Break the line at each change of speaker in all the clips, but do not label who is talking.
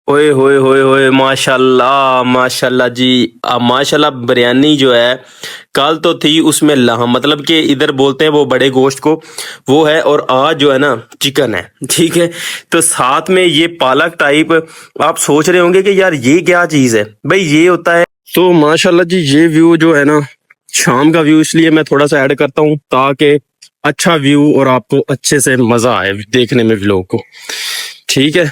ओए होए होए होए माशाल्लाह माशाल्लाह जी। माशाल्लाह बिरयानी जो है कल तो थी उसमें लहम मतलब कि इधर बोलते हैं वो बड़े गोश्त को, वो है। और आज जो है ना चिकन है, ठीक है। तो साथ में ये पालक टाइप। आप सोच रहे होंगे कि यार ये क्या चीज़ है, भाई ये होता है। तो माशाल्लाह जी ये व्यू जो है ना शाम का व्यू, इसलिए मैं थोड़ा सा ऐड करता हूँ ताकि अच्छा व्यू और आपको अच्छे से मज़ा आए देखने में व्लॉग को, ठीक है।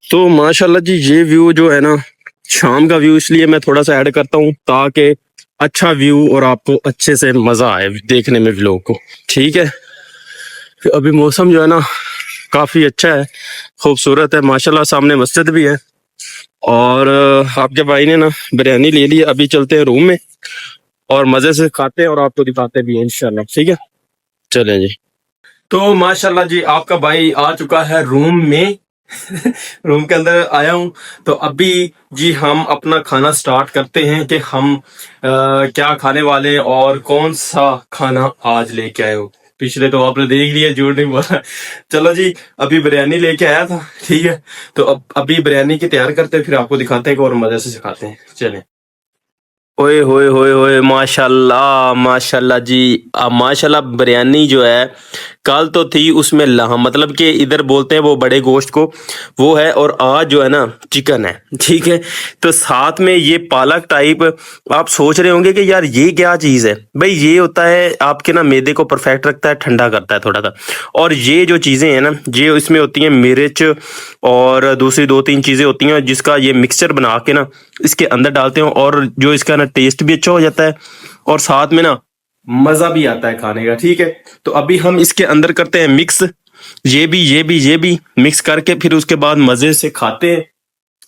तो माशाल्लाह जी ये व्यू जो है ना शाम का व्यू, इसलिए मैं थोड़ा सा ऐड करता हूँ ताकि अच्छा व्यू और आपको अच्छे से मज़ा आए देखने में व्लॉग को, ठीक है। फिर अभी मौसम जो है ना काफ़ी अच्छा है, खूबसूरत है माशाल्लाह। सामने मस्जिद भी है। और आपके भाई ने ना बिरयानी ले ली। अभी चलते हैं रूम में और मज़े से खाते हैं और आपको दिखाते भी हैं इंशाल्लाह, ठीक है। चलें जी। तो माशाल्लाह जी आपका भाई आ चुका है रूम में। रूम के अंदर आया हूँ। तो अभी जी हम अपना खाना स्टार्ट करते हैं कि हम क्या खाने वाले हैं और कौन सा खाना आज लेके आए हो। पिछले तो आपने देख लिया, झूठ नहीं बोला। चलो जी, अभी बिरयानी लेके आया था, ठीक है। तो अब अभी बिरयानी की तैयार करते हैं, फिर आपको दिखाते हैं कि और मजे से सिखाते हैं। चलें। ओए होए होए होए माशाल्लाह माशाल्लाह जी। माशाल्लाह बिरयानी जो है कल तो थी उसमें लहम मतलब कि इधर बोलते हैं वो बड़े गोश्त को, वो है। और आज जो है ना चिकन है, ठीक है। तो साथ में ये पालक टाइप। आप सोच रहे होंगे कि यार ये क्या चीज़ है, भाई ये होता है आपके ना मैदे को परफेक्ट रखता है, ठंडा करता है थोड़ा सा। और ये जो चीज़ें हैं ना, ये इसमें होती हैं मिर्च और दूसरी दो तीन चीज़ें होती हैं, जिसका ये मिक्सचर बना के ना इसके अंदर डालते हैं। और जो इसका ना टेस्ट भी अच्छा हो जाता है और साथ में ना मज़ा भी आता है खाने का, ठीक है। तो अभी हम इसके अंदर करते हैं मिक्स, ये भी मिक्स करके फिर उसके बाद मज़े से खाते हैं।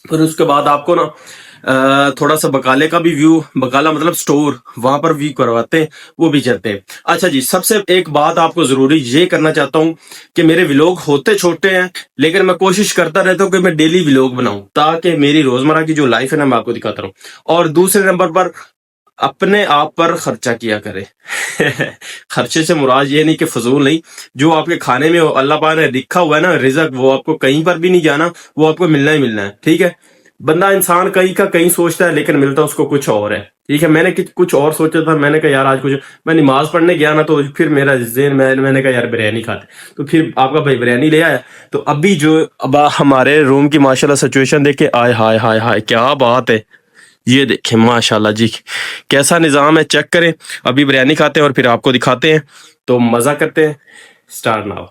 फिर उसके बाद आपको ना थोड़ा सा बकाले का भी व्यू, बकाला मतलब स्टोर, वहां पर व्यू करवाते हैं, वो भी चलते हैं। अच्छा जी, सबसे एक बात आपको जरूरी ये करना चाहता हूँ कि मेरे व्लॉग होते छोटे हैं, लेकिन मैं कोशिश करता रहता हूँ कि मैं डेली व्लॉग बनाऊं ताकि मेरी रोजमर्रा की जो लाइफ है ना मैं आपको दिखाता रहूं। और दूसरे नंबर पर अपने आप पर खर्चा किया करे। खर्चे से मुराद ये नहीं कि फजूल नहीं, जो आपके खाने में अल्लाह पाक ने लिखा हुआ है ना रिजक, वो आपको कहीं पर भी नहीं जाना, वो आपको मिलना ही मिलना है, ठीक है। बंदा इंसान कहीं का कहीं सोचता है लेकिन मिलता उसको कुछ और है, ठीक है। मैंने कुछ और सोचा था, मैंने कहा यार आज कुछ, मैं नमाज पढ़ने गया ना तो फिर मेरा ज़हन, मैंने कहा यार बिरयानी खाते, तो फिर आपका भाई बिरयानी ले आया। तो अभी जो अब हमारे रूम की माशाल्लाह सिचुएशन देखे, आय हाय हाय हाय क्या बात है। ये देखें माशाल्लाह जी कैसा निज़ाम है, चेक करें। अभी बिरयानी खाते हैं और फिर आपको दिखाते हैं, तो मज़ा करते हैं। Start now.